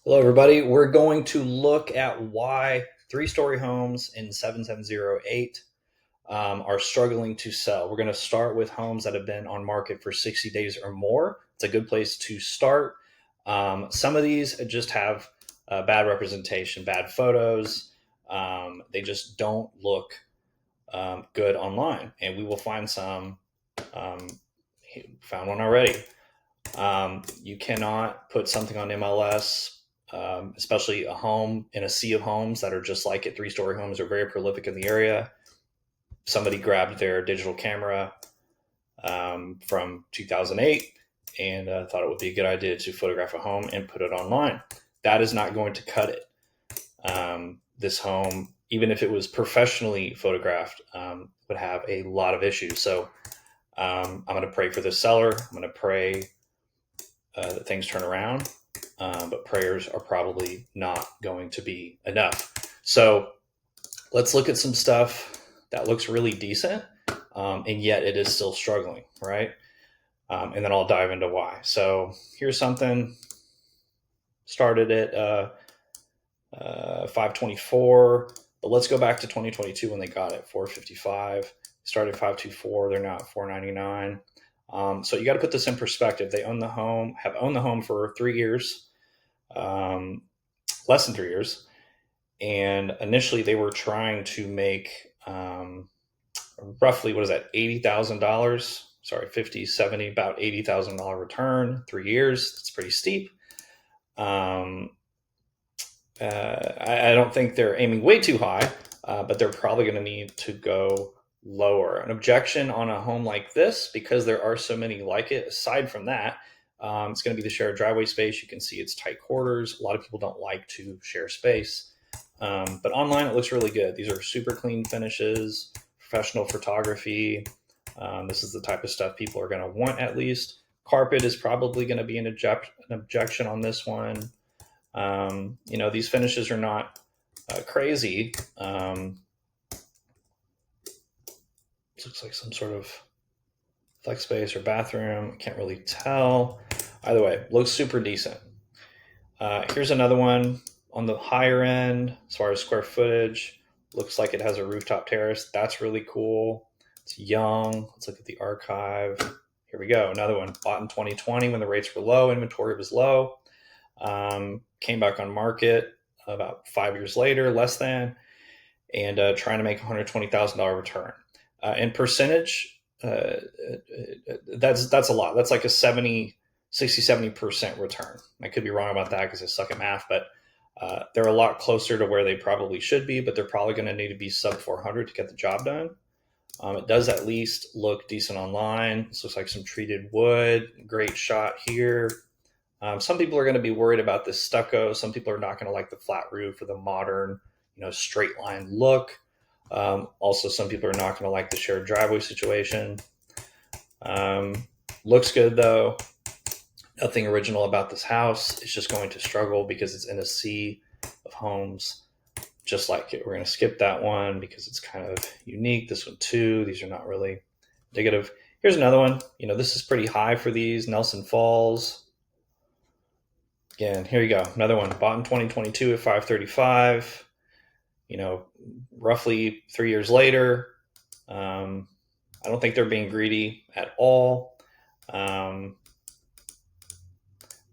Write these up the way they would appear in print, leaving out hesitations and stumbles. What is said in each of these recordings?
Hello, everybody. We're going to look at why three-story homes in 7708 are struggling to sell. We're going to start with homes that have been on market for 60 days or more. It's a good place to start. Some of these just have bad representation, bad photos. They just don't look good online, and we will find some. Um, Found one already. You cannot put something on MLS, especially a home in a sea of homes that are just like it. Three-story homes are very prolific in the area. Somebody grabbed their digital camera from 2008 and thought it would be a good idea to photograph a home and put it online. That is not going to cut it. This home, even if it was professionally photographed, would have a lot of issues. So I'm going to pray for the seller. I'm going to pray that things turn around, but prayers are probably not going to be enough. So let's look at some stuff that looks really decent, and yet it is still struggling, right? And then I'll dive into why. So here's something started at 524, but let's go back to 2022 when they got it 455. Started 524, they're now at 499. So you got to put this in perspective. They own the home, have owned the home for 3 years, less than 3 years. And initially they were trying to make roughly, what is that, $80,000? Sorry, 50, 70, about $80,000 return, 3 years. It's pretty steep. I don't think they're aiming way too high, but they're probably going to need to go lower. An objection on a home like this, because there are so many like it, aside from that, it's going to be the shared driveway space. You can see it's tight quarters. A lot of people don't like to share space. But online, it looks really good. These are super clean finishes, professional photography. This is the type of stuff people are going to want, at least. Carpet is probably going to be an objection on this one. These finishes are not crazy. Looks like some sort of flex space or bathroom. Can't really tell. Either way, looks super decent. Here's another one on the higher end as far as square footage. Looks like it has a rooftop terrace. That's really cool. It's young. Let's look at the archive. Here we go. Another one bought in 2020 when the rates were low, inventory was low. Came back on market about 5 years later, less than, and trying to make $120,000 return. In percentage, that's a lot. That's like a 70% return. I could be wrong about that because I suck at math, but they're a lot closer to where they probably should be, but they're probably going to need to be sub 400 to get the job done. It does at least look decent online. This looks like some treated wood. Great shot here. Some people are going to be worried about this stucco. Some people are not going to like the flat roof or the modern, straight line look. Also, some people are not going to like the shared driveway situation. Looks good though. Nothing original about this house. It's just going to struggle because it's in a sea of homes just like it. We're going to skip that one because it's kind of unique. This one too. These are not really indicative. Here's another one. This is pretty high for these. Nelson Falls. Again, here you go. Another one bought in 2022 at 535. Roughly 3 years later. I don't think they're being greedy at all.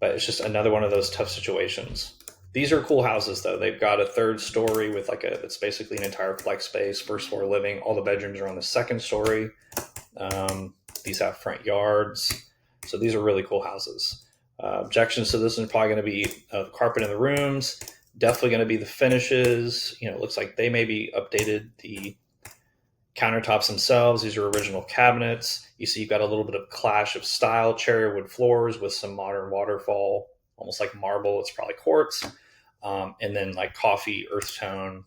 But it's just another one of those tough situations. These are cool houses, though. They've got a third story with it's basically an entire flex space, first floor living. All the bedrooms are on the second story. These have front yards. So these are really cool houses. Objections to this is probably going to be the carpet in the rooms. Definitely going to be the finishes. It looks like they maybe updated the countertops themselves. These are original cabinets. You see you've got a little bit of clash of style, cherry wood floors with some modern waterfall, almost like marble. It's probably quartz. And then like coffee, earth tone,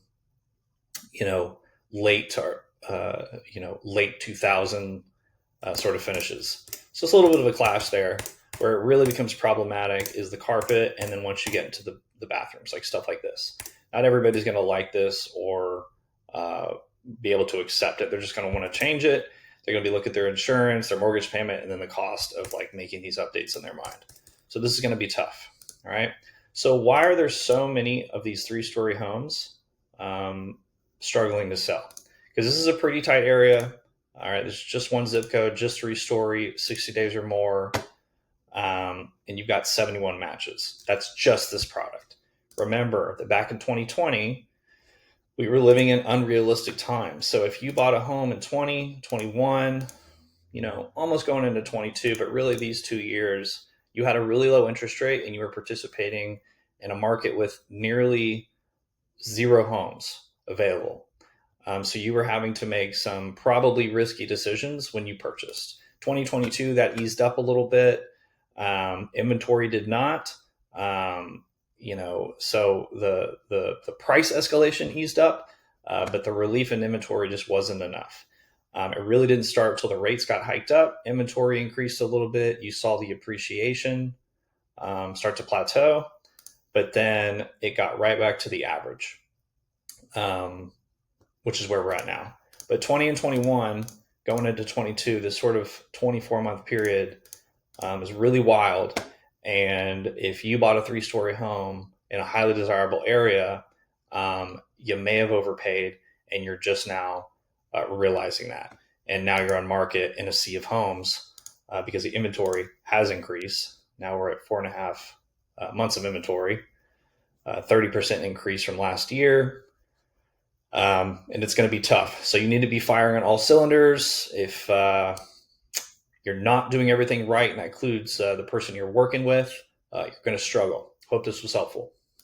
late 2000 sort of finishes. So it's a little bit of a clash there. Where it really becomes problematic is the carpet, and then once you get into the bathrooms, like stuff like this. Not everybody's going to like this or be able to accept it. They're just going to want to change it. They're going to be looking at their insurance, their mortgage payment, and then the cost of making these updates in their mind. So this is going to be tough. All right. So why are there so many of these three-story homes struggling to sell? Because this is a pretty tight area. All right, there's just one zip code, just three-story, 60 days or more, and you've got 71 matches. That's just this product. Remember that back in 2020, we were living in unrealistic times. So if you bought a home in 2021, almost going into 22, but really these 2 years, you had a really low interest rate and you were participating in a market with nearly zero homes available. So you were having to make some probably risky decisions when you purchased. 2022, that eased up a little bit. Inventory did not. So the price escalation eased up, but the relief in inventory just wasn't enough. It really didn't start until the rates got hiked up. Inventory increased a little bit. You saw the appreciation start to plateau, but then it got right back to the average, which is where we're at now. But 20 and 21, going into 22, this sort of 24-month period is really wild. And if you bought a three-story home in a highly desirable area, you may have overpaid, and you're just now realizing that. And now you're on market in a sea of homes because the inventory has increased. Now we're at 4.5 months of inventory, 30% increase from last year. And it's going to be tough. So you need to be firing on all cylinders. If you're not doing everything right, and that includes the person you're working with, you're going to struggle. Hope this was helpful.